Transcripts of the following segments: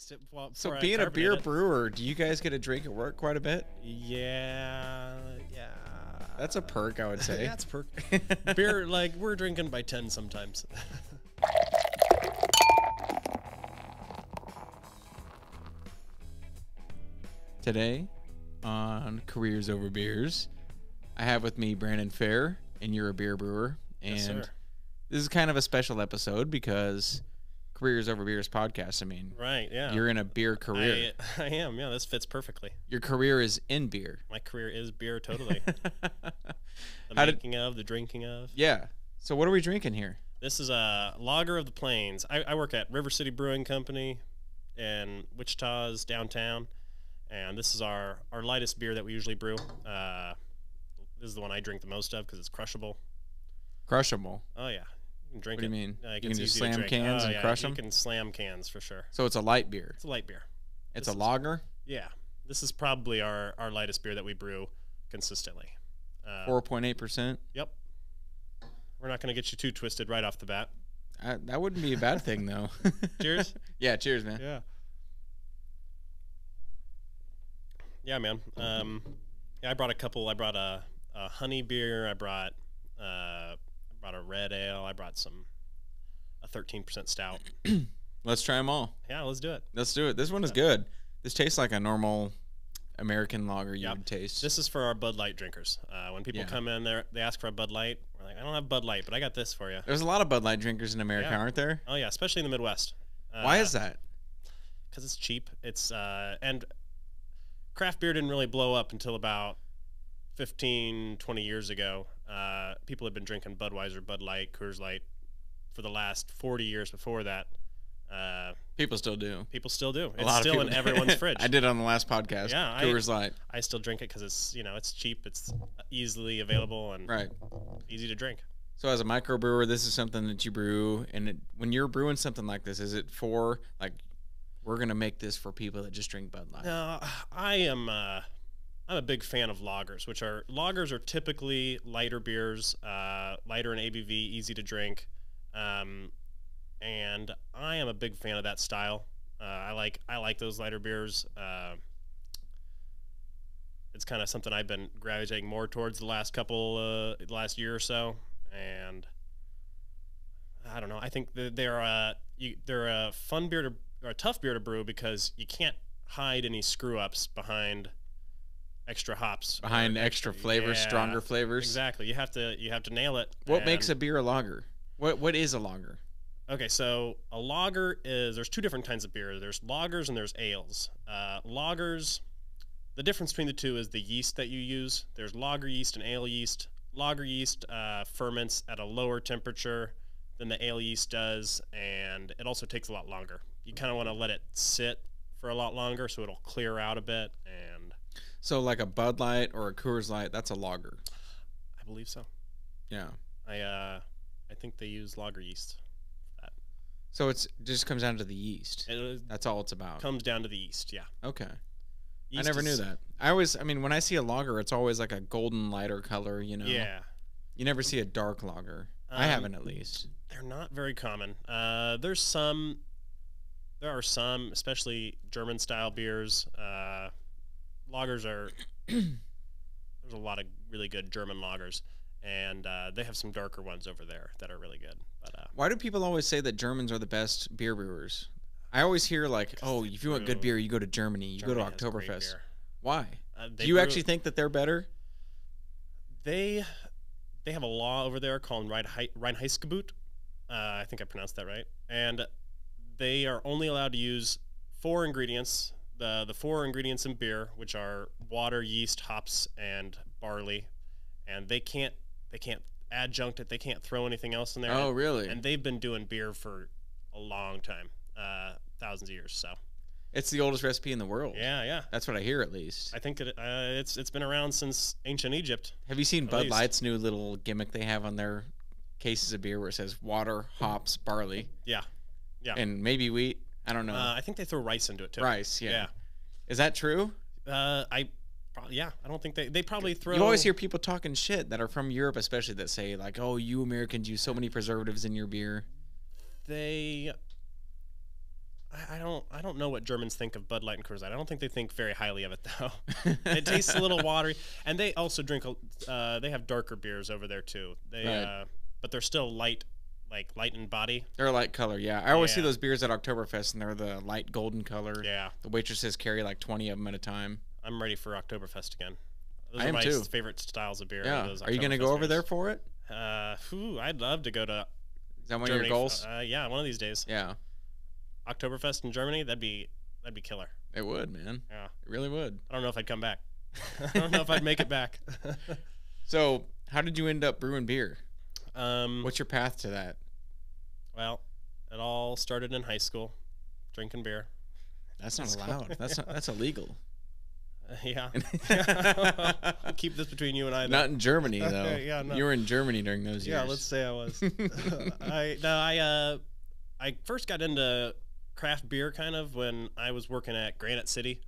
taste it. So being a beer brewer, do you guys get a drink at work quite a bit? Yeah. That's a perk, I would say. That's a perk. Beer, like, we're drinking by 10 sometimes. Today on Careers Over Beers, I have with me Brandon Fair, and you're a beer brewer. And Yes, sir. This is kind of a special episode because Careers Over Beers podcast. I mean, Right, yeah. You're in a beer career. I am, yeah. This fits perfectly. Your career is in beer. My career is beer, totally. The making of, the drinking of. Yeah. So what are we drinking here? This is a Lager of the Plains. I work at River City Brewing Company in Wichita's downtown, and this is our lightest beer that we usually brew. This is the one I drink the most of because it's crushable. Crushable? Oh, yeah. You can drink it. What do you mean? Like, you can just slam cans and crush them? You can slam cans for sure. So it's a light beer? It's a light beer. It's a lager? Yeah. This is probably our lightest beer that we brew consistently. 4.8%? Yep. We're not going to get you too twisted right off the bat. That wouldn't be a bad thing, though. Cheers. Yeah, cheers, man. Yeah. Yeah, man. Yeah, I brought a couple. I brought a honey beer. I brought a red ale. I brought a 13% stout. Let's try them all. Yeah, let's do it. Let's do it. This one is good. This tastes like a normal American lager you would taste. This is for our Bud Light drinkers. When people come in there, they ask for a Bud Light. We're like, I don't have Bud Light, but I got this for you. There's a lot of Bud Light drinkers in America, aren't there? Oh, yeah, especially in the Midwest. Why is that? Because it's cheap. And craft beer didn't really blow up until about 15, 20 years ago. People had been drinking Budweiser, Bud Light, Coors Light for the last 40 years before that. People still do. People still do. It's still in everyone's fridge. I did it on the last podcast. Yeah, Coors Light. I still drink it because it's cheap, it's easily available, and easy to drink. So as a microbrewer, this is something that you brew, and when you're brewing something like this, is it for like we're gonna make this for people that just drink Bud Light? No, I'm a big fan of lagers, lagers are typically lighter beers, lighter in ABV, easy to drink. And I am a big fan of that style. I like those lighter beers. It's kind of something I've been gravitating more towards the last year or so. And I don't know. I think they're a fun beer or a tough beer to brew because you can't hide any screw ups behind extra hops, behind extra flavors, stronger flavors. Exactly. You have to nail it. What makes a beer a lager? What is a lager? Okay, so a lager there's two different kinds of beer. There's lagers and there's ales. Lagers, the difference between the two is the yeast that you use. There's lager yeast and ale yeast. Lager yeast ferments at a lower temperature than the ale yeast does, and it also takes a lot longer. You kind of want to let it sit for a lot longer so it'll clear out a bit. And so like a Bud Light or a Coors Light, that's a lager. I believe so. Yeah. I think they use lager yeast. So it just comes down to the yeast. That's all it's about. Comes down to the yeast, yeah. Okay. Yeast I never knew that. I mean, when I see a lager, it's always like a golden lighter color, you know? Yeah. You never see a dark lager. I haven't, at least. They're not very common. There are some, especially German-style beers. Lagers are, there's a lot of really good German lagers. And they have some darker ones over there that are really good. But why do people always say that Germans are the best beer brewers? I always hear like, oh, if you want good beer, you go to Germany. You go to Oktoberfest. Why? Do you actually think that they're better? They have a law over there called Reinheitsgebot. I think I pronounced that right. And they are only allowed to use 4 ingredients. The 4 ingredients in beer, which are water, yeast, hops, and barley. And they can't adjunct it. They can't throw anything else in there. Oh, really? And they've been doing beer for a long time, thousands of years. So it's the oldest recipe in the world. Yeah. That's what I hear, at least. I think that it's been around since ancient Egypt. Have you seen Bud Light's new little gimmick they have on their cases of beer where it says water, hops, barley? Yeah. And maybe wheat. I don't know. I think they throw rice into it too. Rice, yeah. Is that true? Yeah, I don't think they probably throw. You always hear people talking shit that are from Europe, especially, that say like, "Oh, you Americans use so many preservatives in your beer." I I don't know what Germans think of Bud Light and Coors Light. I don't think they think very highly of it though. It tastes a little watery, and they also drink. They have darker beers over there too. But they're still light, like light in body. They're a light color, yeah. I always see those beers at Oktoberfest, and they're the light golden color. Yeah. The waitresses carry like 20 of them at a time. I'm ready for Oktoberfest again. Those I are am my too. favorite styles of beer. Yeah. Are you going to go over there for it? I'd love to go to. Is that one Germany. of your goals? Yeah, one of these days. Yeah. Oktoberfest in Germany, that'd be killer. It would, man. Yeah. It really would. I don't know if I'd come back. I don't know if I'd make it back. So, how did you end up brewing beer? What's your path to that? Well, it all started in high school, drinking beer. That's not allowed. That's illegal. Yeah. I'll keep this between you and I. Not in Germany though. Yeah, no. You were in Germany during those years. Yeah, let's say I was. I first got into craft beer kind of when I was working at Granite City.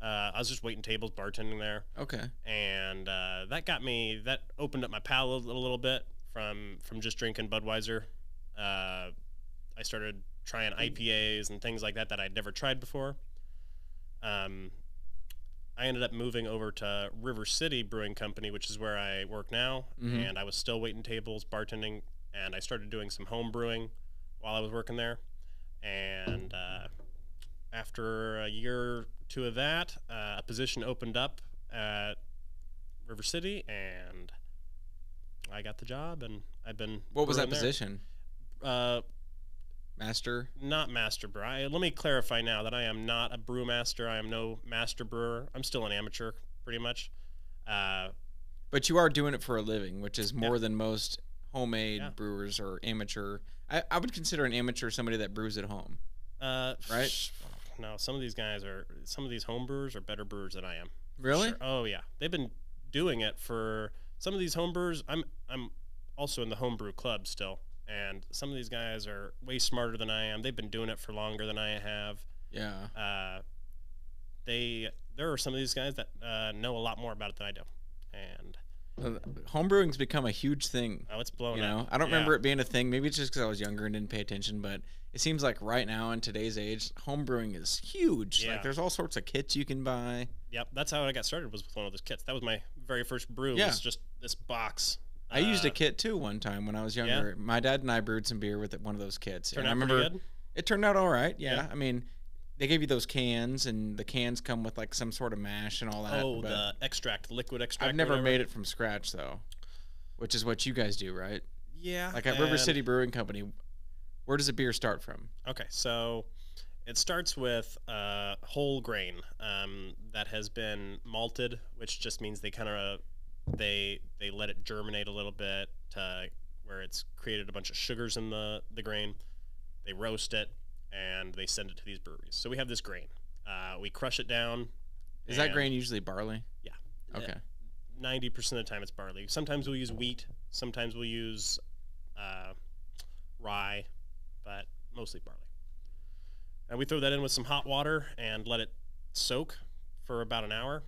I was just waiting tables, bartending there. Okay. And that opened up my palate a little bit from just drinking Budweiser. I started trying IPAs and things like that I'd never tried before. I ended up moving over to River City Brewing Company, which is where I work now, and I was still waiting tables, bartending, and I started doing some home brewing while I was working there. And after a year or two of that, a position opened up at River City, and I got the job, and I've been. What was that position? Master? Not master brewer. Let me clarify now that I am not a brewmaster. I am no master brewer. I'm still an amateur, pretty much. But you are doing it for a living, which is more than most homemade brewers or amateur. I would consider an amateur somebody that brews at home. Right? No, some of these home brewers are better brewers than I am. Really? Sure. Oh yeah, they've been doing it for some of these home brewers. I'm also in the homebrew club still. And some of these guys are way smarter than I am. They've been doing it for longer than I have. Yeah. There are some of these guys that know a lot more about it than I do. And homebrewing's become a huge thing. Oh, it's blown up. I don't remember it being a thing. Maybe it's just because I was younger and didn't pay attention. But it seems like right now in today's age, homebrewing is huge. Yeah. Like there's all sorts of kits you can buy. Yep, that's how I got started. Was with one of those kits. That was my very first brew. Yeah. Was just this box. I used a kit too one time when I was younger. Yeah? My dad and I brewed some beer with one of those kits. Turned and out I remember pretty good? It turned out all right. Yeah. I mean, they gave you those cans, and the cans come with like some sort of mash and all that. Oh, the extract, liquid extract. I've never made it from scratch though, which is what you guys do, right? Yeah. Like at River City Brewing Company, where does a beer start from? Okay, so it starts with whole grain that has been malted, which just means they kind of they let it germinate a little bit to where it's created a bunch of sugars in the grain. They roast it and they send it to these breweries. So we have this grain. We crush it down. Is that grain usually barley? Yeah. Okay. 90% of the time it's barley. Sometimes we'll use wheat. Sometimes we'll use rye, but mostly barley. And we throw that in with some hot water and let it soak for about an hour.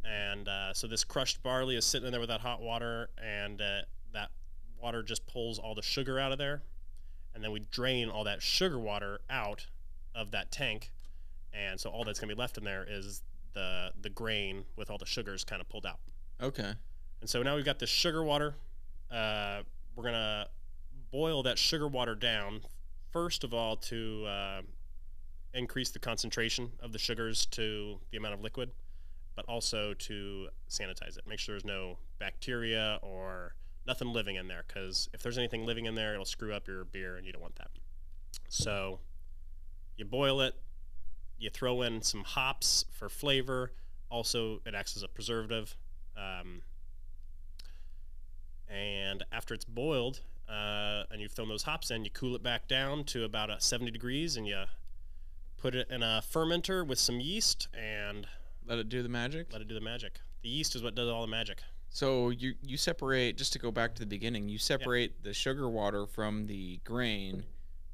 And so this crushed barley is sitting in there with that hot water, and that water just pulls all the sugar out of there. And then we drain all that sugar water out of that tank. And so all that's going to be left in there is the grain with all the sugars kind of pulled out. Okay. And so now we've got this sugar water. We're going to boil that sugar water down, first of all, to increase the concentration of the sugars to the amount of liquid, but also to sanitize it. Make sure there's no bacteria or nothing living in there, because if there's anything living in there, it'll screw up your beer, and you don't want that. So you boil it. You throw in some hops for flavor. Also, it acts as a preservative. And after it's boiled, and you've thrown those hops in, you cool it back down to about 70 degrees, and you put it in a fermenter with some yeast and let it do the magic. Let it do the magic. The yeast is what does all the magic. So you separate, just to go back to the beginning, you separate the sugar water from the grain,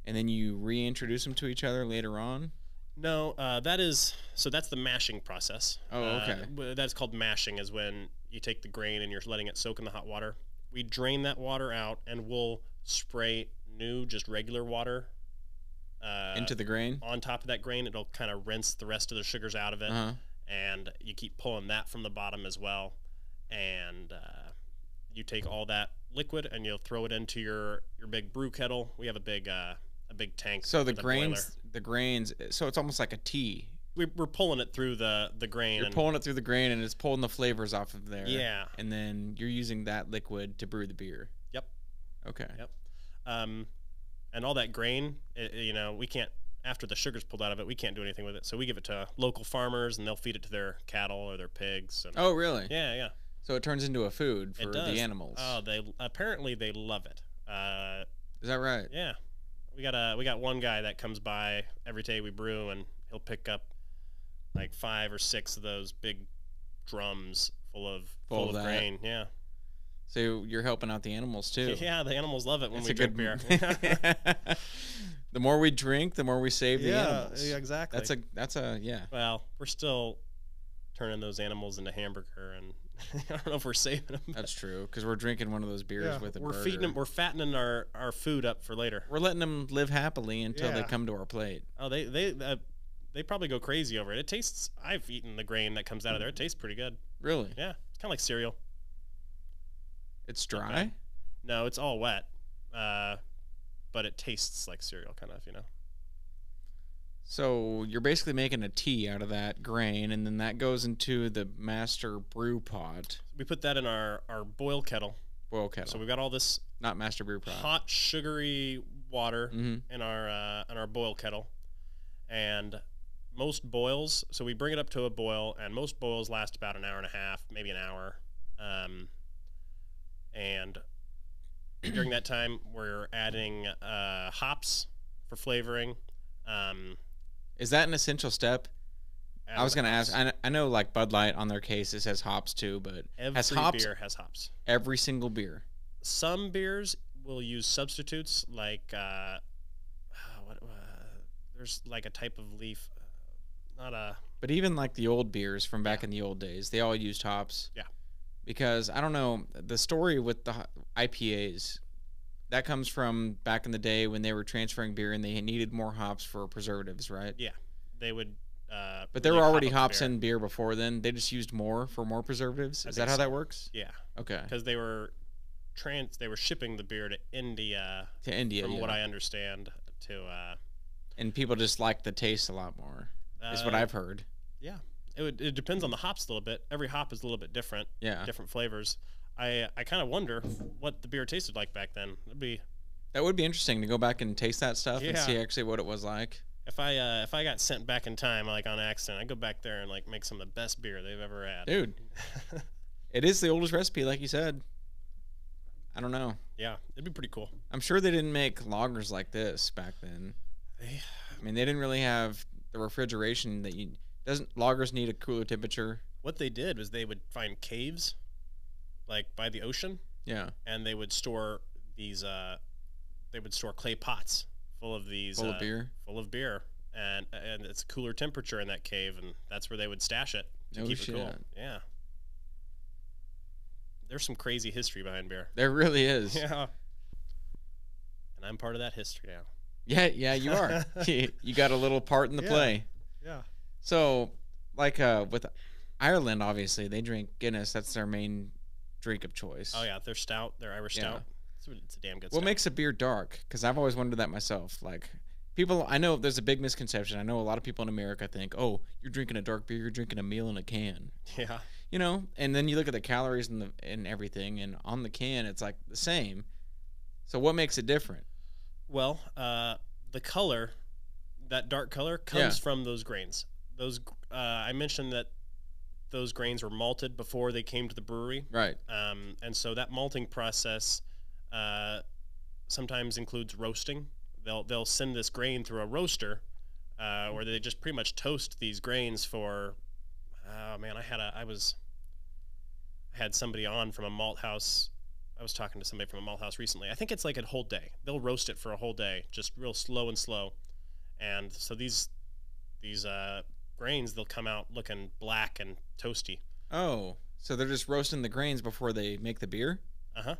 and then you reintroduce them to each other later on? No, that's the mashing process. Oh, okay. That's called mashing, is when you take the grain and you're letting it soak in the hot water. We drain that water out, and we'll spray new, just regular water into the grain. On top of that grain, it'll kind of rinse the rest of the sugars out of it, and you keep pulling that from the bottom as well. And you take all that liquid and you'll throw it into your big brew kettle. We have a big tank. So the grains. So it's almost like a tea. We're pulling it through the grain. You're pulling it through the grain, and it's pulling the flavors off of there. Yeah. And then you're using that liquid to brew the beer. Yep. Okay. Yep. And all that grain, we can't, after the sugar's pulled out of it, we can't do anything with it. So we give it to local farmers, and they'll feed it to their cattle or their pigs. And, oh, really? Yeah, yeah. So it turns into a food for the animals. Oh, apparently they love it. Is that right? Yeah. We got one guy that comes by every day we brew, and he'll pick up like 5 or 6 of those big drums full of grain. Yeah. So you're helping out the animals too. Yeah, the animals love it when we drink beer. The more we drink, the more we save the animals. Yeah, exactly. That's a Well, we're still turning those animals into hamburger, and I don't know if we're saving them. That's true, because we're drinking one of those beers with a burger. Feeding them. We're fattening our food up for later. We're letting them live happily until they come to our plate. Oh, they probably go crazy over it. It tastes. I've eaten the grain that comes out of there. It tastes pretty good. Really? Yeah, it's kind of like cereal. It's dry? No, it's all wet. But it tastes like cereal, kind of, So you're basically making a tea out of that grain, and then that goes into the master brew pot. We put that in our boil kettle. Boil kettle. So we've got all this not master brew pot. Hot, sugary water in our boil kettle, and most boils. So we bring it up to a boil, and most boils last about an hour and a half, maybe an hour. And during that time, we're adding hops for flavoring. Is that an essential step? I was going to ask. I know, like Bud Light on their case, it says hops too, but every beer has hops. Every single beer. Some beers will use substitutes, like there's like a type of leaf, But even like the old beers from back in the old days, they all used hops. Yeah. Because I don't know, the story with the IPAs, that comes from back in the day when they were transferring beer and they needed more hops for preservatives, right? Yeah, they would. But there were already hops in beer before then. They just used more for more preservatives. Is that how that works? Yeah. Okay. Because they were shipping the beer to India. To India, from what I understand. And people just like the taste a lot more. Is what I've heard. Yeah. It depends on the hops a little bit. Every hop is a little bit different. Yeah. Different flavors. I kind of wonder what the beer tasted like back then. That would be interesting to go back and taste that stuff and see actually what it was like. If I got sent back in time, like on accident, I'd go back there and like make some of the best beer they've ever had. Dude, it is the oldest recipe, like you said. I don't know. Yeah, it'd be pretty cool. I'm sure they didn't make lagers like this back then. I mean, they didn't really have the refrigeration that you. Doesn't lagers need a cooler temperature? What they did was they would find caves, like by the ocean. Yeah. And they would store these. They would store clay pots full of these. Full of beer. Full of beer, and it's cooler temperature in that cave, and that's where they would stash it to keep it cool. Yeah. There's some crazy history behind beer. There really is. Yeah. And I'm part of that history now. Yeah, you are. You got a little part in the play. Yeah. So, like with Ireland, obviously, they drink Guinness. That's their main drink of choice. Oh, yeah. Their stout, their Irish stout. It's a damn good stout. What makes a beer dark? Because I've always wondered that myself. Like, people, I know there's a big misconception. I know a lot of people in America think, oh, you're drinking a dark beer, you're drinking a meal in a can. Yeah. You know, and then you look at the calories and everything, and on the can, it's like the same. So what makes it different? Well, the color, that dark color, comes from those grains. I mentioned that those grains were malted before they came to the brewery. Right. And so that malting process sometimes includes roasting. They'll send this grain through a roaster where they just pretty much toast these grains for. Oh man, I had somebody on from a malt house. I was talking to somebody from a malt house recently. I think it's like a whole day. They'll roast it for a whole day, just real slow and slow. And so these grains, they'll come out looking black and toasty. Oh, so they're just roasting the grains before they make the beer? Uh-huh.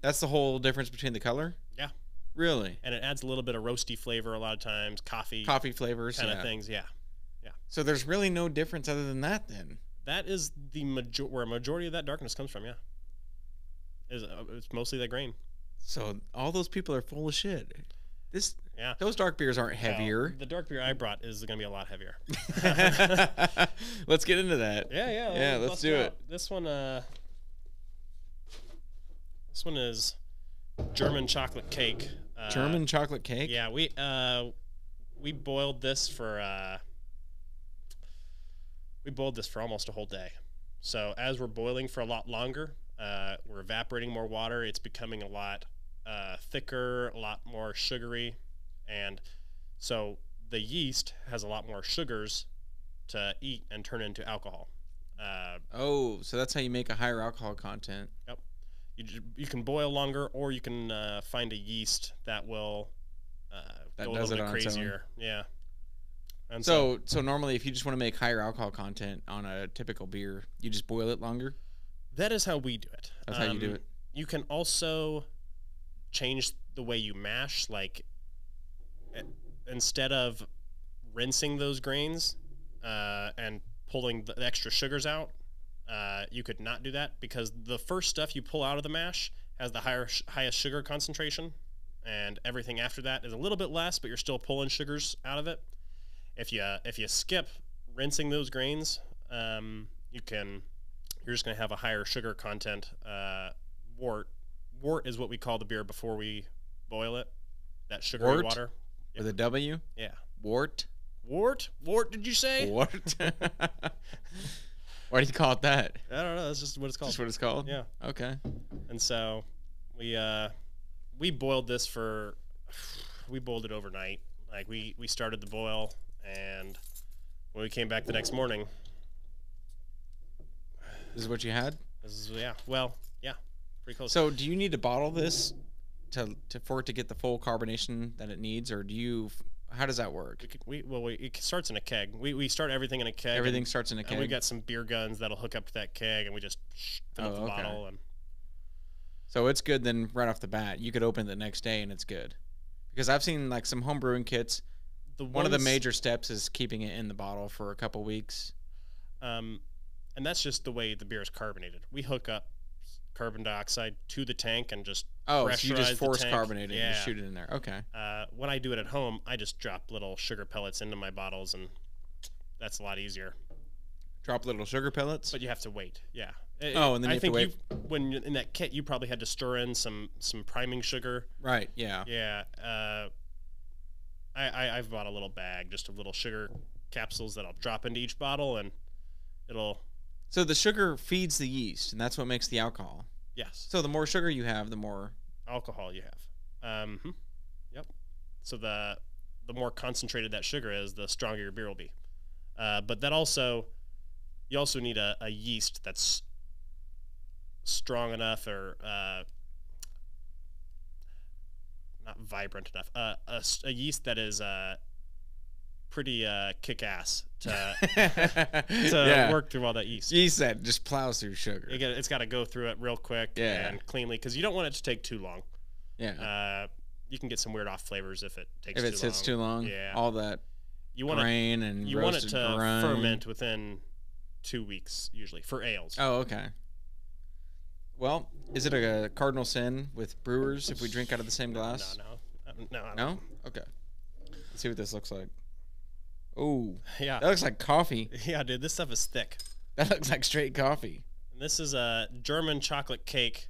That's the whole difference between the color? Yeah. Really? And it adds a little bit of roasty flavor a lot of times, coffee flavors kind of things. Yeah. So there's really no difference other than that then. That is where a majority of that darkness comes from, yeah. It's mostly that grain. So all those people are full of shit. Yeah. Those dark beers aren't heavier. The dark beer I brought is going to be a lot heavier. Let's get into that. Yeah, let's do it. This one is German chocolate cake. German chocolate cake? Yeah, we boiled this for almost a whole day. So as we're boiling for a lot longer, we're evaporating more water. It's becoming a lot thicker, a lot more sugary, and so the yeast has a lot more sugars to eat and turn into alcohol. So that's how you make a higher alcohol content. Yep. You can boil longer, or you can find a yeast that will go a little bit crazier. Yeah. And so normally, if you just want to make higher alcohol content on a typical beer, you just boil it longer? That is how we do it. That's how you do it. You can also change the way you mash. Like, instead of rinsing those grains and pulling the extra sugars out, you could not do that, because the first stuff you pull out of the mash has the highest sugar concentration, and everything after that is a little bit less, but you're still pulling sugars out of it. If you skip rinsing those grains, you're just going to have a higher sugar content. Wort is what we call the beer before we boil it. That sugary water. With a W? Yeah. Wort? Wort, did you say? Wort? Why do you call it that? I don't know. That's just what it's called. Just what it's called? Yeah. Okay. And so we boiled this we boiled it overnight. Like, we started the boil, and when we came back the next morning, this is what you had? Yeah, pretty close. So do you need to bottle this for it to get the full carbonation that it needs, or how does that work? It starts in a keg. We start everything in a keg. Everything starts in a keg? And we got some beer guns that'll hook up to that keg, and we just fill up the bottle. So it's good then right off the bat. You could open it the next day, and it's good. Because I've seen like some home brewing kits. One of the major steps is keeping it in the bottle for a couple weeks. And that's just the way the beer is carbonated. We hook up carbon dioxide to the tank and just pressurize so you just force the tank. carbonate it and shoot it in there. Okay. When I do it at home, I just drop little sugar pellets into my bottles, and that's a lot easier. Drop little sugar pellets? But you have to wait. Yeah. And then you have to wait. When in that kit, you probably had to stir in some priming sugar. Right. Yeah. Yeah. I've bought a little bag just of little sugar capsules that I'll drop into each bottle, and it'll. So the sugar feeds the yeast, and that's what makes the alcohol. Yes. So the more sugar you have, the more alcohol you have. Yep. So the more concentrated that sugar is, the stronger your beer will be. But that you also need a yeast that's strong enough, or not vibrant enough. A yeast that is pretty kick-ass to work through all that yeast. Yeast that just plows through sugar. It's got to go through it real quick and cleanly, because you don't want it to take too long. Yeah. You can get some weird off flavors if it takes too long. If it sits too long. Yeah. All that grain and you want it to grind. ferment within 2 weeks usually for ales. Oh, okay. Well, is it a cardinal sin with brewers if we drink out of the same glass? No. Okay. Let's see what this looks like. Oh, yeah. That looks like coffee. Yeah, dude, this stuff is thick. That looks like straight coffee. And this is a German chocolate cake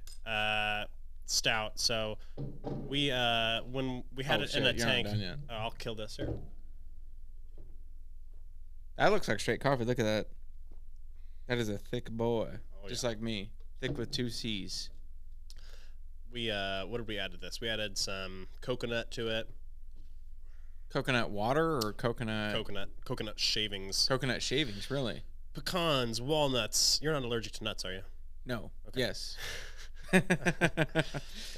stout. So we when we had it in a tank. Not done yet. I'll kill this here. That looks like straight coffee. Look at that. That is a thick boy, just like me. Thick with 2 C's. We what did we add to this? We added some coconut to it. Coconut water or coconut shavings. Coconut shavings, really. Pecans, walnuts. You're not allergic to nuts, are you? No. Okay. Yes.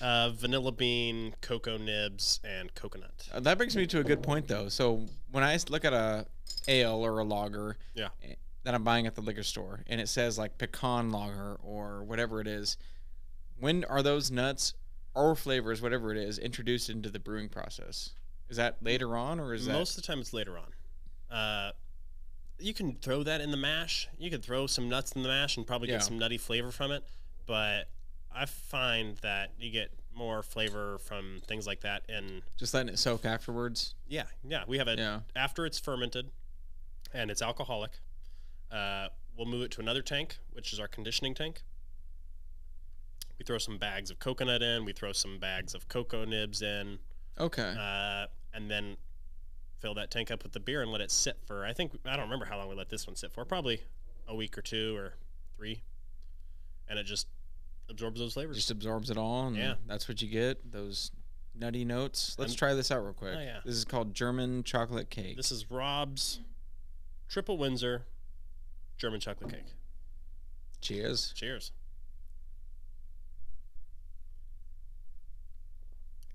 Vanilla bean, cocoa nibs, and coconut. That brings me to a good point, though. So when I look at a ale or a lager that I'm buying at the liquor store, and it says like pecan lager or whatever it is, when are those nuts our flavors, whatever it is, introduced into the brewing process? Is that later on, or is that most of the time it's later on? You can throw that in the mash. You could throw some nuts in the mash and probably get some nutty flavor from it. But I find that you get more flavor from things like that in just letting it soak afterwards. Yeah. We have it after it's fermented and it's alcoholic. We'll move it to another tank, which is our conditioning tank. We throw some bags of coconut in. We throw some bags of cocoa nibs in. Okay. And then fill that tank up with the beer and let it sit for, I don't remember how long we let this one sit for, probably a week or 2 or 3. And it just absorbs those flavors. Just absorbs it all, and that's what you get, those nutty notes. Let's try this out real quick. Oh, yeah. This is called German chocolate cake. This is Rob's Triple Windsor German chocolate cake. Cheers. Cheers.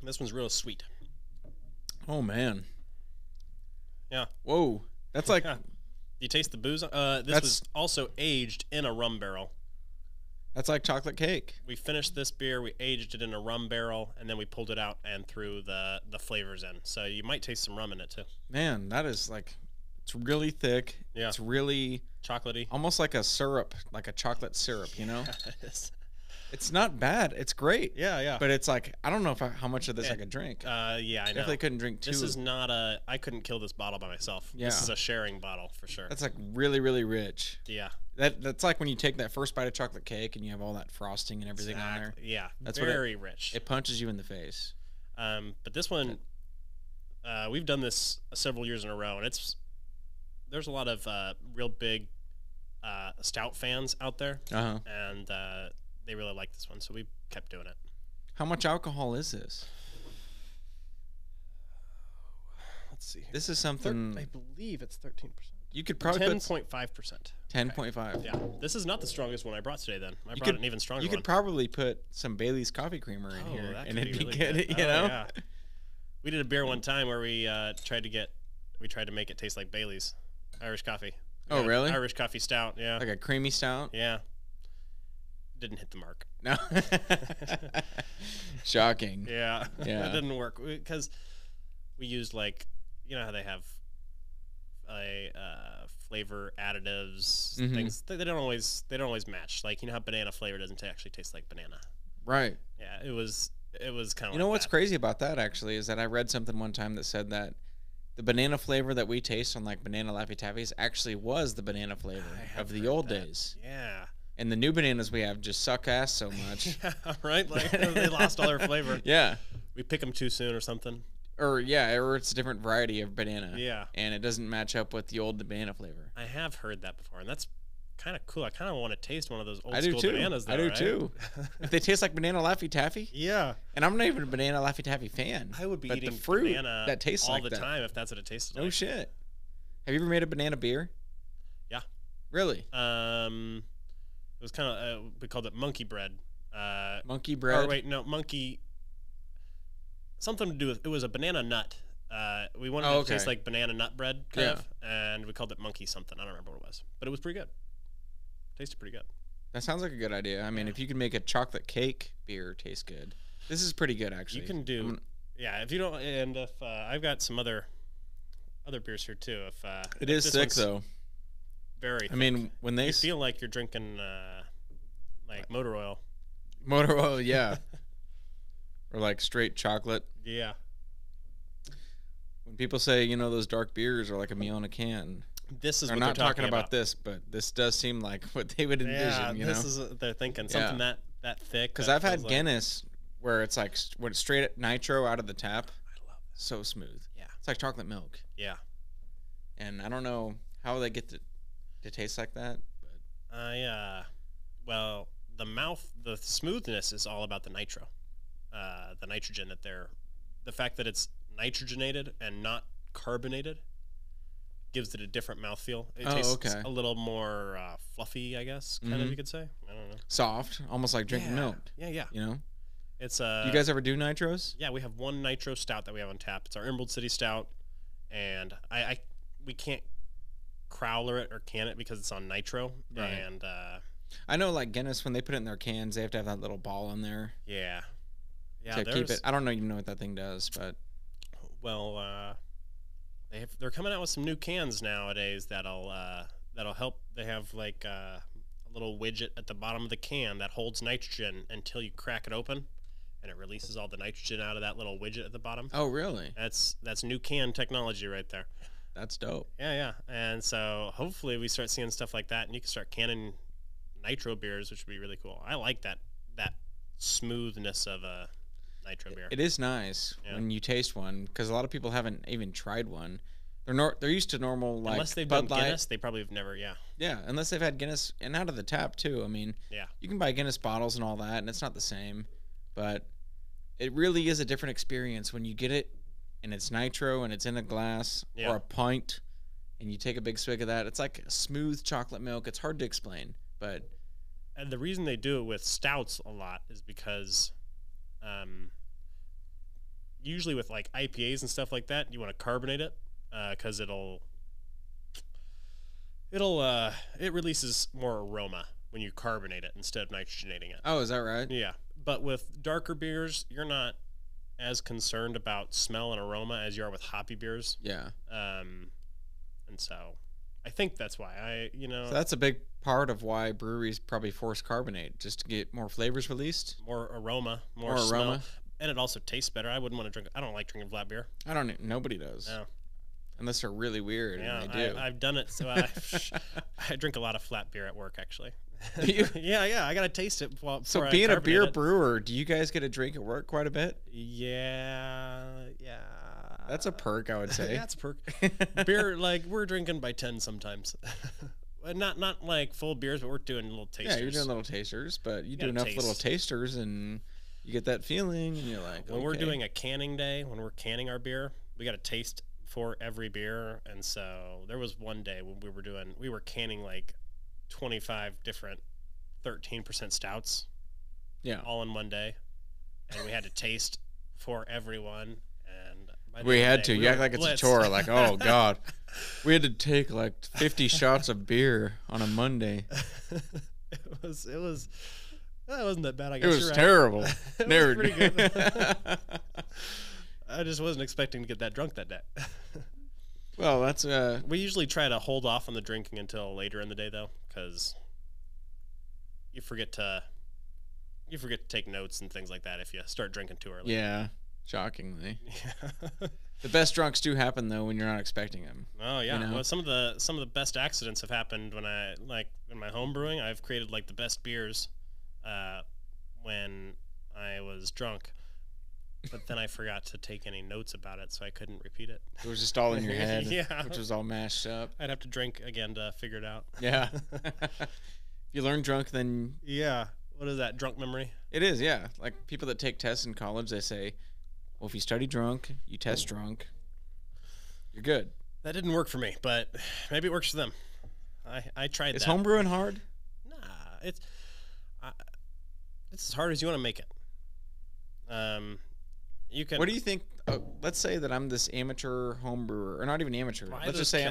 This one's real sweet. Oh, man. Yeah. Whoa. That's like... You taste the booze? This was also aged in a rum barrel. That's like chocolate cake. We finished this beer, we aged it in a rum barrel, and then we pulled it out and threw the flavors in. So you might taste some rum in it, too. Man, that is like... It's really thick. Yeah. It's really... chocolatey. Almost like a syrup, like a chocolate syrup, you know? It is. It's not bad. It's great. Yeah. But it's like, I don't know how much of this I could drink. I know. Definitely couldn't drink 2. This is not I couldn't kill this bottle by myself. Yeah. This is a sharing bottle for sure. That's like really, really rich. Yeah. That's like when you take that first bite of chocolate cake and you have all that frosting and everything on there. Yeah. That's very rich. It punches you in the face. But this one, we've done this several years in a row, and there's a lot of real big Stout fans out there, and they really like this one, so we kept doing it. How much alcohol is this? Let's see. This is something... I believe it's 13%. You could probably 10.5%. 10.5. Yeah. This is not the strongest one I brought today, then. I brought an even stronger one. You could probably put some Bailey's coffee creamer in here, and it'd be good, you know? Yeah. We did a beer one time where we tried to make it taste like Bailey's Irish coffee. Oh, really? Irish coffee stout, yeah. Like a creamy stout? Yeah. Didn't hit the mark. No. Shocking. Yeah. That didn't work because we used how they have flavor additives, things. They don't always match. Like, you know how banana flavor doesn't actually taste like banana. Right. Yeah, it was kind of. You know what's crazy about that actually is that I read something one time that said that the banana flavor that we taste on like banana Laffy Taffies actually was the banana flavor of the old days. Yeah. And the new bananas we have just suck ass so much. Yeah, right? Like, they lost all their flavor. Yeah. We pick them too soon or something. Or it's a different variety of banana. Yeah. And it doesn't match up with the old banana flavor. I have heard that before, and that's kind of cool. I kind of want to taste one of those old school bananas, though, I do too. If they taste like banana Laffy Taffy. Yeah. And I'm not even a banana Laffy Taffy fan. I would be eating the fruit banana that tastes all like the that. time if that's what it tasted like. No shit. Have you ever made a banana beer? Yeah. Really? It was kind of we called it monkey bread. Monkey bread. Or wait, no, monkey. Something to do with it was a banana nut. We wanted it to taste like banana nut bread, kind of, and we called it monkey something. I don't remember what it was, but it was pretty good. Tasted pretty good. That sounds like a good idea. I mean, if you can make a chocolate cake beer taste good, this is pretty good actually. You can do, if you don't, and if I've got some other beers here too. It is thick though. Very thick. I mean, when they feel like you're drinking like motor oil. Motor oil, yeah. Or like straight chocolate. Yeah. When people say, those dark beers are like a meal in a can. This is they're what not they're talking about this, but this does seem like what they would envision. Yeah, this is what they're thinking. Something that thick. Because I've had Guinness where it's like when it's straight nitro out of the tap. I love that. So smooth. Yeah. It's like chocolate milk. Yeah. And I don't know how they get to taste like that, but well, the smoothness is all about the nitro, the nitrogen the fact that it's nitrogenated and not carbonated gives it a different mouthfeel. It tastes a little more fluffy, I guess, kind of, you could say. I don't know. Soft, almost like drinking milk. Yeah. It's you guys ever do nitros? Yeah, we have one nitro stout that we have on tap. It's our Emerald City Stout, and we can't crowler it or can it because it's on nitro. Right. And I know, like Guinness, when they put it in their cans, they have to have that little ball in there. Yeah. Yeah, to keep it. I don't even know what that thing does, but well, they're coming out with some new cans nowadays that'll help. They have like a little widget at the bottom of the can that holds nitrogen until you crack it open, and it releases all the nitrogen out of that little widget at the bottom. Oh, really? That's new can technology right there. That's dope. Yeah. And so hopefully we start seeing stuff like that, and you can start canning nitro beers, which would be really cool. I like that smoothness of a nitro beer. It is nice when you taste one, because a lot of people haven't even tried one. They're used to normal, like, unless they've Bud done Light. Guinness, they probably have never. Yeah, unless they've had Guinness and out of the tap too. I mean, you can buy Guinness bottles and all that, and it's not the same, but it really is a different experience when you get it and it's nitro and it's in a glass or a pint, and you take a big swig of that. It's like smooth chocolate milk. It's hard to explain, but and the reason they do it with stouts a lot is because, usually with like IPAs and stuff like that, you want to carbonate it because it releases more aroma when you carbonate it instead of nitrogenating it. Oh, is that right? Yeah, but with darker beers, you're not as concerned about smell and aroma as you are with hoppy beers. Yeah. And so I think that's why So that's a big part of why breweries probably force carbonate, just to get more flavors released, more aroma, more smell, aroma, and it also tastes better. I wouldn't want to drink. I don't like drinking flat beer. Nobody does. No. Unless they're really weird. Yeah, and they do. I've done it. So I drink a lot of flat beer at work, actually. Do you? Yeah. I gotta taste it. So being a beer brewer, do you guys get a drink at work quite a bit? Yeah. That's a perk, I would say. That's a perk. Beer, like, we're drinking by 10 sometimes. not like full beers, but we're doing little tasters. Yeah, you're doing little tasters, but you do enough little tasters, and you get that feeling, and you're like, when we're doing a canning day, when we're canning our beer, we got to taste for every beer. And so there was one day when we were canning like 25 different 13% stouts, all in one day, and we had to taste for everyone. And we had to. You act like it's a chore. Like, oh god, we had to take like 50 shots of beer on a Monday. It was. That wasn't that bad. I guess it was terrible. It was pretty good. I just wasn't expecting to get that drunk that day. Well, that's we usually try to hold off on the drinking until later in the day, though, because you forget to take notes and things like that if you start drinking too early. Yeah, shockingly. Yeah. The best drunks do happen though when you're not expecting them. Oh yeah. You know? Well, some of the best accidents have happened when in my home brewing. I've created like the best beers when I was drunk. But then I forgot to take any notes about it, so I couldn't repeat it. It was just all in your head, yeah, which was all mashed up. I'd have to drink again to figure it out. Yeah. If you learn drunk, then... Yeah. What is that, drunk memory? It is, yeah. Like people that take tests in college, they say, well, if you study drunk, you test drunk, you're good. That didn't work for me, but maybe it works for them. I tried that. Is homebrewing hard? Nah. It's as hard as you want to make it. You can. What do you think? Let's say that I'm this amateur home brewer, or not even amateur. Let's just say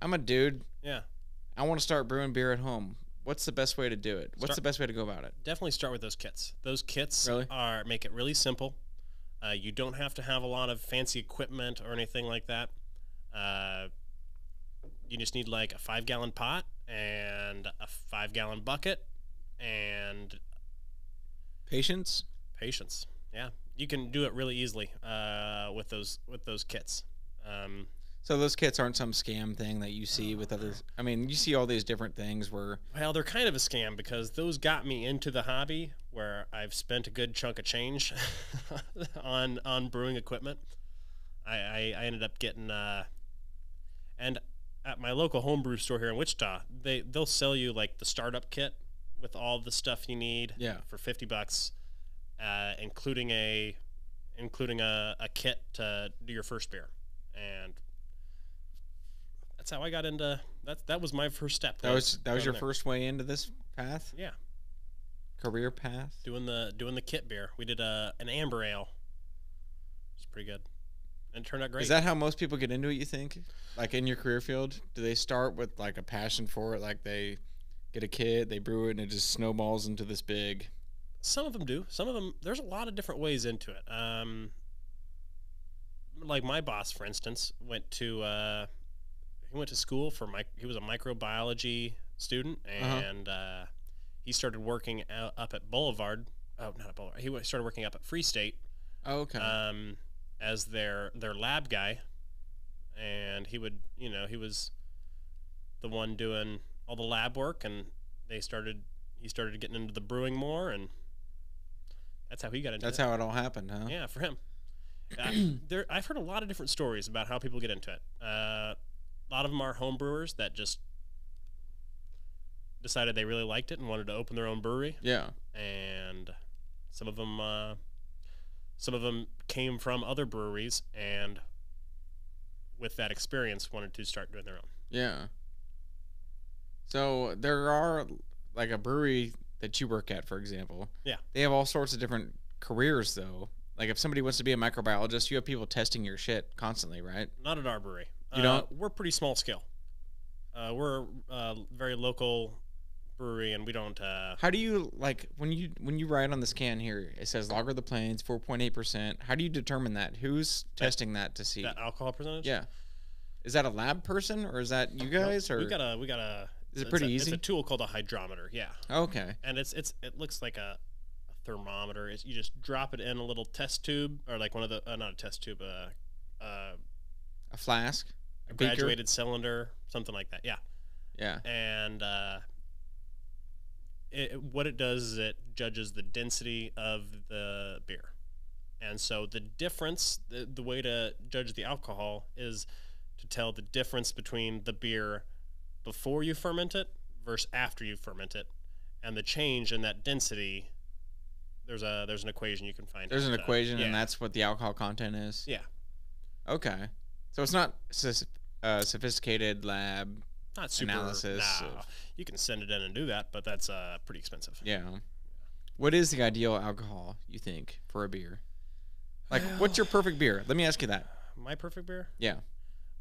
I'm a dude. Yeah. I want to start brewing beer at home. What's the best way to do it? What's the best way to go about it? Definitely start with those kits. Those kits really? Make it really simple. You don't have to have a lot of fancy equipment or anything like that. You just need like a 5-gallon pot and a 5-gallon bucket and patience. Yeah, you can do it really easily with those kits. So those kits aren't some scam thing that you see with others. I mean, you see all these different things where... Well, they're kind of a scam because those got me into the hobby where I've spent a good chunk of change on brewing equipment. I ended up getting... and at my local homebrew store here in Wichita, they'll sell you like the startup kit with all the stuff you need for $50, including a kit to do your first beer. And that's how I got into that was my first step. That was your first way into this path? Yeah. Career path? Doing the kit beer. We did an amber ale. It's pretty good. And it turned out great. Is that how most people get into it, you think? Like in your career field? Do they start with like a passion for it, like they get a kit, they brew it, and it just snowballs into this big Some of them do. Some of them, there's a lot of different ways into it. Like my boss, for instance, went to school for he was a microbiology student, and he started working up at Boulevard. Oh, not at Boulevard. He started working up at Free State. Oh, okay. As their lab guy, and he was the one doing all the lab work, and he started getting into the brewing more, and that's how he got into it. That's how it all happened, huh? Yeah, for him. I've heard a lot of different stories about how people get into it. A lot of them are home brewers that just decided they really liked it and wanted to open their own brewery. Yeah. And some of them came from other breweries and with that experience wanted to start doing their own. Yeah. So there are, like, a brewery that you work at, for example. Yeah. They have all sorts of different careers, though. Like, if somebody wants to be a microbiologist, you have people testing your shit constantly, right? Not at our brewery. You don't? We're pretty small scale. We're a very local brewery, and we don't. How do you, like, when you write on this can here, it says Lager of the Plains, 4.8%. How do you determine that? Who's testing that to see that alcohol percentage? Yeah. Is that a lab person, or is that you guys? No, or we got a. Is it pretty easy? It's a tool called a hydrometer. Yeah. Okay. And it looks like a thermometer. You just drop it in a little test tube, or like one of the not a test tube, a flask, a graduated cylinder, something like that. Yeah. Yeah. And what it does is it judges the density of the beer, and so the difference, the way to judge the alcohol is to tell the difference between the beer before you ferment it versus after you ferment it, and the change in that density. There's an equation you can find. There's an equation, yeah. And that's what the alcohol content is. Yeah. Okay. So it's not sophisticated lab not super, analysis. Nah, you can send it in and do that, but that's pretty expensive. Yeah. What is the ideal alcohol, you think, for a beer? Like, what's your perfect beer? Let me ask you that. My perfect beer? Yeah.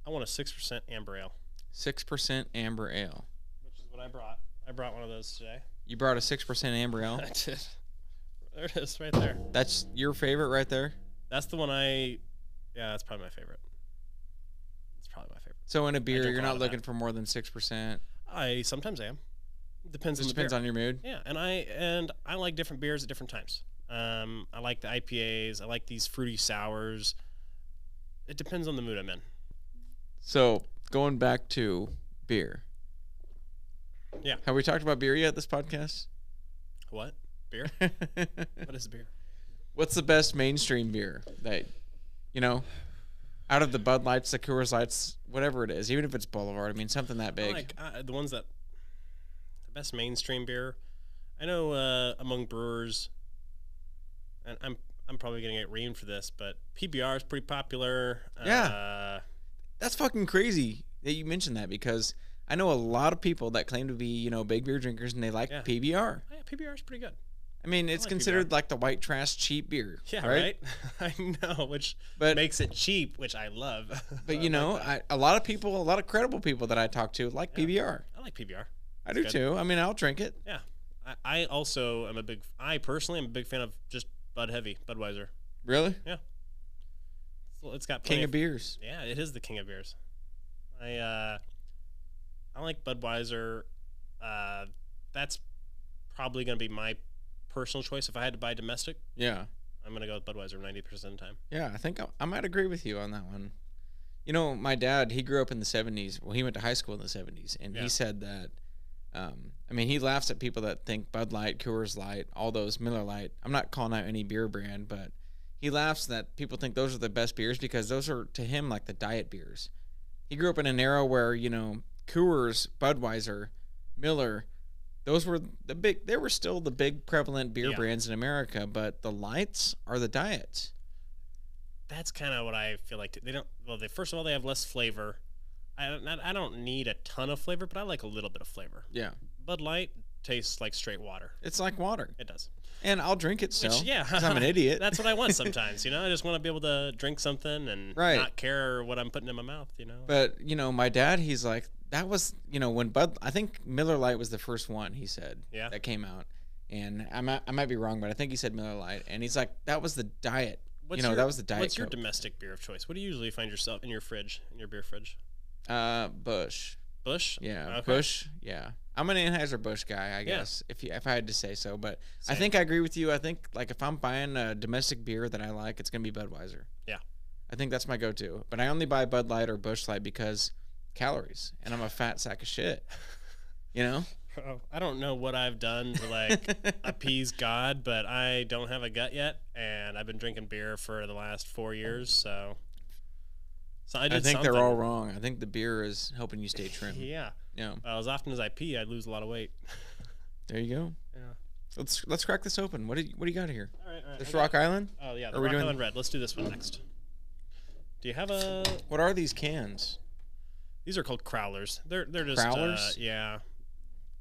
I want a 6% amber ale. 6% amber ale. Which is what I brought. I brought one of those today. You brought a 6% amber ale? I did. There it is, right there. That's your favorite right there? That's the one yeah, that's probably my favorite. It's probably my favorite. So in a beer, you're not looking for more than 6%? I sometimes am. Depends on the depends beer. on your mood? Yeah, and I like different beers at different times. I like the IPAs. I like these fruity sours. It depends on the mood I'm in. So, going back to beer. Yeah. Have we talked about beer yet this podcast? What? Beer? What is beer? What's the best mainstream beer that, out of the Bud Lights, the Coors Lights, whatever it is, even if it's Boulevard, I mean, something that big. Like the ones the best mainstream beer. I know among brewers, and I'm probably going to get reamed for this, but PBR is pretty popular. Yeah. That's fucking crazy that you mentioned that, because I know a lot of people that claim to be, big beer drinkers, and they like PBR. Yeah, PBR is pretty good. I mean, it's considered PBR. Like the white trash cheap beer. Yeah, right? I know, which makes it cheap, which I love. But, a lot of credible people that I talk to like PBR. I like PBR. I do too. I mean, I'll drink it. Yeah. I also am I personally am a big fan of just Budweiser. Really? Yeah. It's got king of beers. Yeah, it is the king of beers. I like Budweiser. That's probably going to be my personal choice if I had to buy domestic. Yeah. I'm going to go with Budweiser 90% of the time. Yeah, I think I might agree with you on that one. My dad, he grew up in the 70s. Well, he went to high school in the 70s, and he said that, he laughs at people that think Bud Light, Coors Light, all those, Miller Lite. I'm not calling out any beer brand, but he laughs that people think those are the best beers because those are, to him, like the diet beers. He grew up in an era where, Coors, Budweiser, Miller, those were they were still the big prevalent beer brands in America, but the lights are the diets. That's kind of what I feel like. First of all, they have less flavor. I don't need a ton of flavor, but I like a little bit of flavor. Yeah. Bud Light tastes like straight water. It's like water. It does. And I'll drink it still. Yeah. Because I'm an idiot. That's what I want sometimes, I just want to be able to drink something and not care what I'm putting in my mouth, But, my dad, he's like, that was, when I think Miller Lite was the first one, he said, that came out. And I might be wrong, but I think he said Miller Lite. And he's like, that was the diet. That was the diet. What's your domestic beer of choice? What do you usually find yourself in your beer fridge? Bush. Bush? Yeah, okay. Bush. Yeah, I'm an Anheuser-Busch guy, I guess, if I had to say so. But same. I think I agree with you. I think like if I'm buying a domestic beer that I like, it's gonna be Budweiser. Yeah, I think that's my go-to. But I only buy Bud Light or Busch Light because calories, and I'm a fat sack of shit. You know. I don't know what I've done to like appease God, but I don't have a gut yet, and I've been drinking beer for the last 4 years, so I think something. They're all wrong. I think the beer is helping you stay trim. Yeah. As often as I pee, I lose a lot of weight. There you go. Yeah. Let's crack this open. What do you got here? All right. This Rock Island? Oh yeah, the Rock Island Red. Let's do this one next. Do you have a? What are these cans? These are called crowlers. They're just crowlers. Yeah.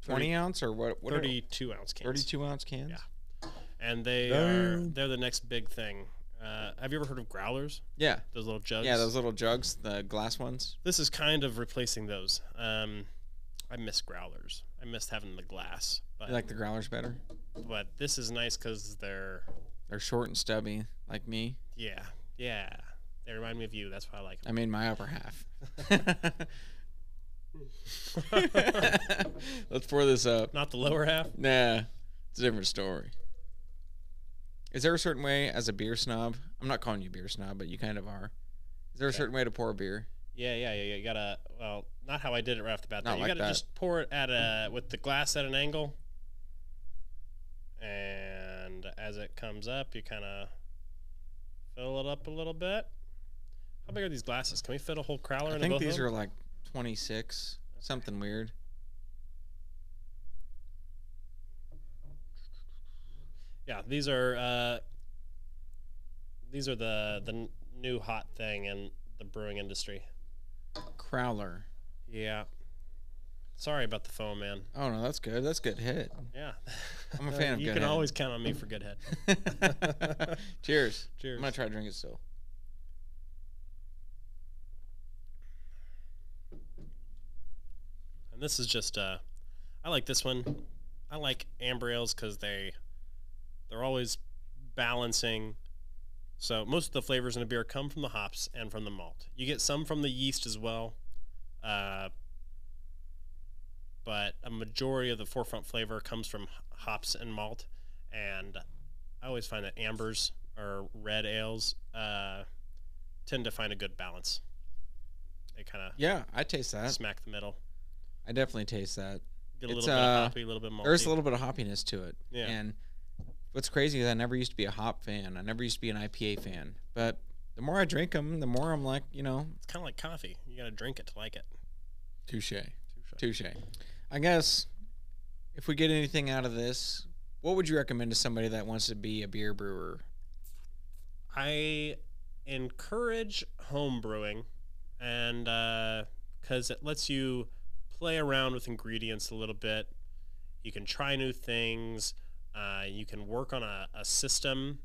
20 ounce or what? 32 ounce cans. 32 ounce cans. Yeah. And they're the next big thing. Have you ever heard of growlers? Yeah. Those little jugs. Yeah, those little jugs, the glass ones. This is kind of replacing those. I miss growlers. I miss having the glass. But, you like the growlers better? But this is nice because they're short and stubby, like me. Yeah. They remind me of you. That's why I like them. I mean, my upper half. Let's pour this up. Not the lower half? Nah, it's a different story. Is there a certain way as a beer snob? I'm not calling you a beer snob, but you kind of are. Is there a certain way to pour a beer? Yeah. You gotta, well, not how I did it right off the bat. Not you like gotta that. just pour it with the glass at an angle. And as it comes up, you kind of fill it up a little bit. How big are these glasses? Can we fit a whole crowler in both of them? I think these are like 26, something weird. Yeah, these are the new hot thing in the brewing industry. Crowler. Yeah. Sorry about the phone, man. Oh no, that's good. That's good hit. Yeah. I'm a fan of good You head. can always count on me for good head. Cheers. Cheers. I'm gonna try to drink it still. And this is just I like this one. I like amber ales because they're always balancing. So most of the flavors in a beer come from the hops and from the malt. You get some from the yeast as well, but a majority of the forefront flavor comes from hops and malt. And I always find that ambers or red ales tend to find a good balance. They kind of I taste that. Smack the middle. I definitely taste that. Get a little bit of hoppy, a little bit malty. There's a little bit of hoppiness to it. Yeah. And what's crazy is I never used to be a hop fan. I never used to be an IPA fan. But the more I drink them, the more I'm like, It's kind of like coffee. You got to drink it to like it. Touche. I guess if we get anything out of this, what would you recommend to somebody that wants to be a beer brewer? I encourage home brewing, and because it lets you play around with ingredients a little bit. You can try new things. You can work on a system.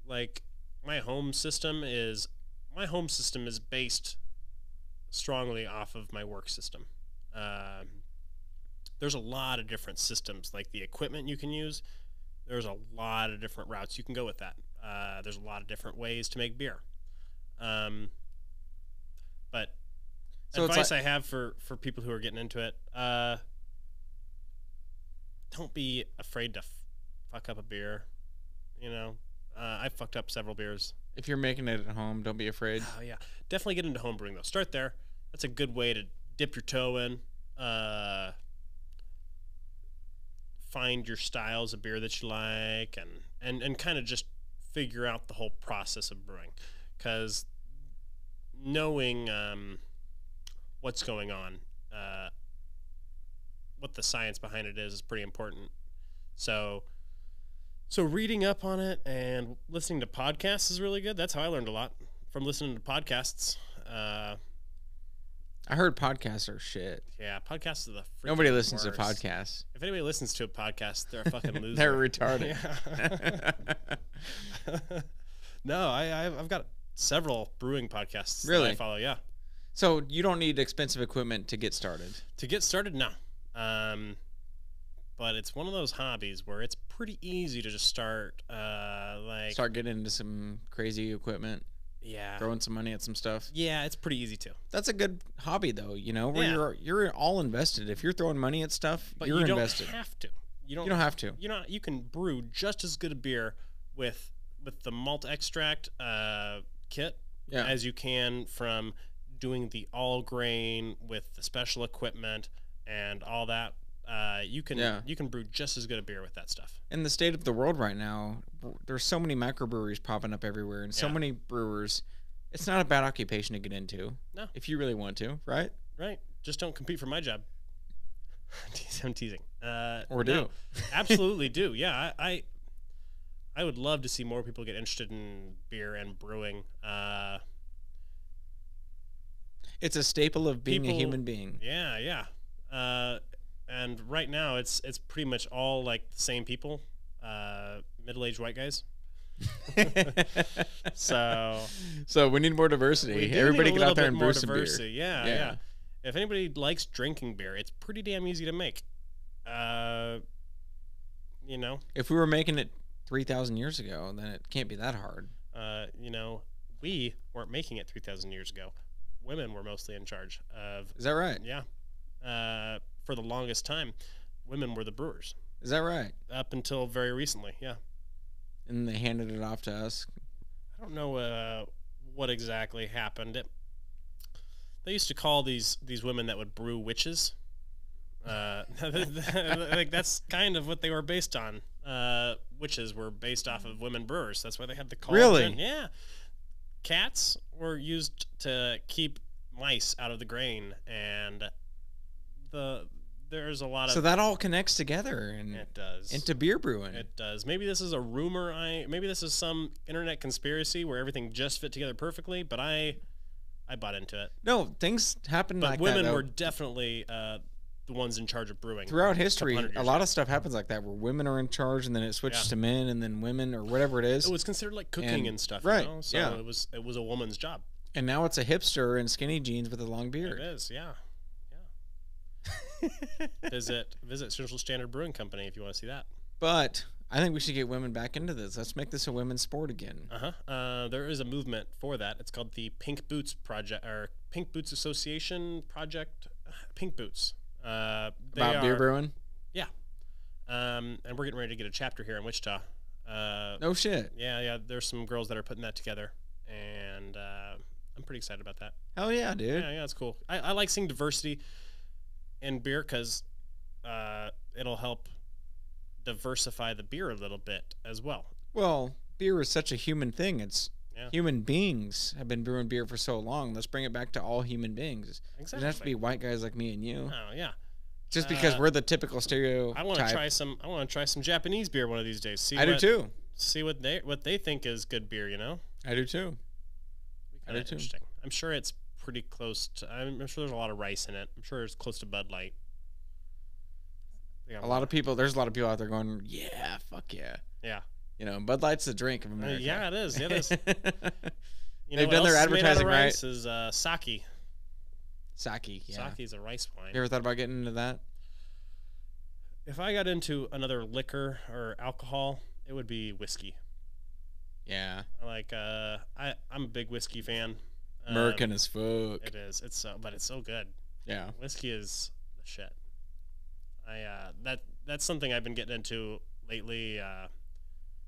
Like my home system is based strongly off of my work system. There's a lot of different systems, like the equipment you can use. There's a lot of different routes you can go with that. There's a lot of different ways to make beer. But so advice I have for people who are getting into it, don't be afraid to fuck up a beer. I fucked up several beers. If you're making it at home, don't be afraid. Oh yeah, definitely get into home brewing though. Start there. That's a good way to dip your toe in. Find your styles of beer that you like, and kind of just figure out the whole process of brewing, because knowing what's going on, what the science behind it is pretty important. So reading up on it and listening to podcasts is really good. That's how I learned a lot, from listening to podcasts. I heard podcasts are shit. Yeah, podcasts are the freaking Nobody listens worst. to podcasts. If anybody listens to a podcast, they're a fucking loser. They're retarded. No, I've got several brewing podcasts really? that I follow, yeah. So you don't need expensive equipment to get started? To get started, no. but it's one of those hobbies where it's pretty easy to just start getting into some crazy equipment. Yeah. Throwing some money at some stuff. Yeah, it's pretty easy too. That's a good hobby though, where you're all invested. If you're throwing money at stuff, but you're you don't invested. Have to. You don't have to. You can brew just as good a beer with the malt extract kit as you can from doing the all grain with the special equipment and all that. You can brew just as good a beer with that stuff. In the state of the world right now, there's so many microbreweries popping up everywhere, and so many brewers. It's not a bad occupation to get into. No, if you really want to, right? Right. Just don't compete for my job. I'm teasing. Or do. No, absolutely do. Yeah, I would love to see more people get interested in beer and brewing. It's a staple of being a human being. Yeah, yeah. And right now, it's pretty much all like the same people, middle-aged white guys. So we need more diversity. Everybody get out there and brew some beer. Yeah. If anybody likes drinking beer, it's pretty damn easy to make. If we were making it 3,000 years ago, then it can't be that hard. We weren't making it 3,000 years ago. Women were mostly in charge of. Is that right? Yeah. For the longest time, women were the brewers. Is that right? Up until very recently, yeah. And they handed it off to us? I don't know what exactly happened. They used to call these women that would brew witches. Like that's kind of what they were based on. Witches were based off of women brewers. That's why they had the cauldron. Really? Yeah. Cats were used to keep mice out of the grain, and there's a lot of. So that all connects together, and it does into beer brewing. It does. Maybe this is a rumor. Maybe this is some internet conspiracy where everything just fit together perfectly. But I bought into it. No, things happen like that. But women were definitely the ones in charge of brewing. Throughout history, a lot of stuff happens like that, where women are in charge, and then it switches to men, and then women, or whatever it is. It was considered like cooking and stuff, right? So it was a woman's job. And now it's a hipster in skinny jeans with a long beard. It is, yeah. Visit Central Standard Brewing Company if you want to see that. But I think we should get women back into this. Let's make this a women's sport again. There is a movement for that. It's called the Pink Boots Project, or Pink Boots Association Project. Pink Boots. About beer brewing? Yeah. And we're getting ready to get a chapter here in Wichita. No shit. Yeah. There's some girls that are putting that together, and I'm pretty excited about that. Hell yeah, dude. Yeah, it's cool. I like seeing diversity in beer because it'll help diversify the beer a little bit as well. Well, beer is such a human thing. It's human beings have been brewing beer for so long. Let's bring it back to all human beings. Exactly. It doesn't have to be white guys like me and you. Oh yeah. Just because we're the typical stereotype. I want to try some Japanese beer one of these days. I do too. See what they think is good beer. I do too. I do too. Interesting. I'm sure it's pretty close to. I'm sure there's a lot of rice in it. I'm sure it's close to Bud Light. There's a lot of people out there going, yeah, fuck yeah. Yeah. Bud Light's the drink of America. Yeah, it is. Yeah, it is. They've done their advertising right. Is sake. Sake, yeah. Sake is a rice wine. You ever thought about getting into that? If I got into another liquor or alcohol, it would be whiskey. Yeah. I'm a big whiskey fan. American as fuck. It is. But it's so good. Yeah. Whiskey is the shit. That's something I've been getting into lately.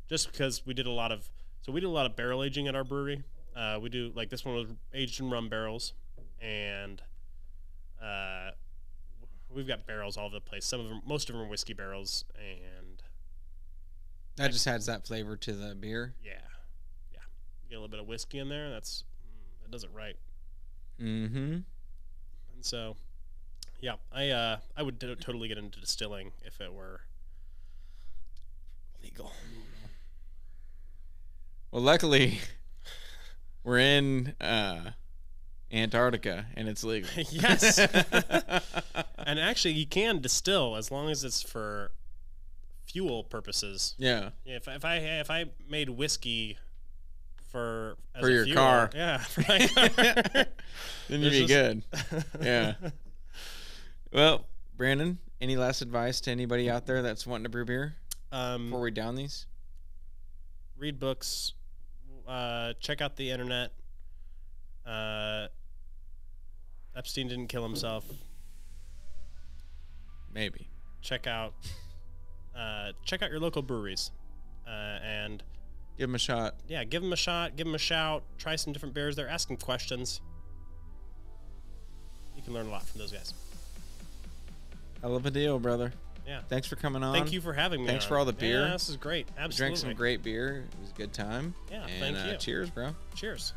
Just because we did a lot of barrel aging at our brewery. We do this one was aged in rum barrels, and we've got barrels all over the place. Most of them are whiskey barrels, and that just adds that flavor to the beer. Yeah. You get a little bit of whiskey in there. That does it right. Mm-hmm. And so, yeah, I would totally get into distilling if it were legal. Well, luckily, we're in Antarctica, and it's legal. Yes. And actually, you can distill as long as it's for fuel purposes. Yeah. If I made whiskey for your fuel, car. Yeah. For my car. Then you'd be good. Yeah. Well, Brandon, Any last advice to anybody out there that's wanting to brew beer before we down these? Read books. Check out the internet. Epstein didn't kill himself. Maybe. Check out your local breweries, and give them a shot. Yeah, give them a shot. Give them a shout. Try some different beers. They're asking questions. You can learn a lot from those guys. Hell of a deal, brother. Yeah. Thanks for coming on. Thank you for having me. Thanks for all the beer. Yeah, this is great. Absolutely. We drank some great beer. It was a good time. Yeah, and, thank you. Cheers, bro. Cheers.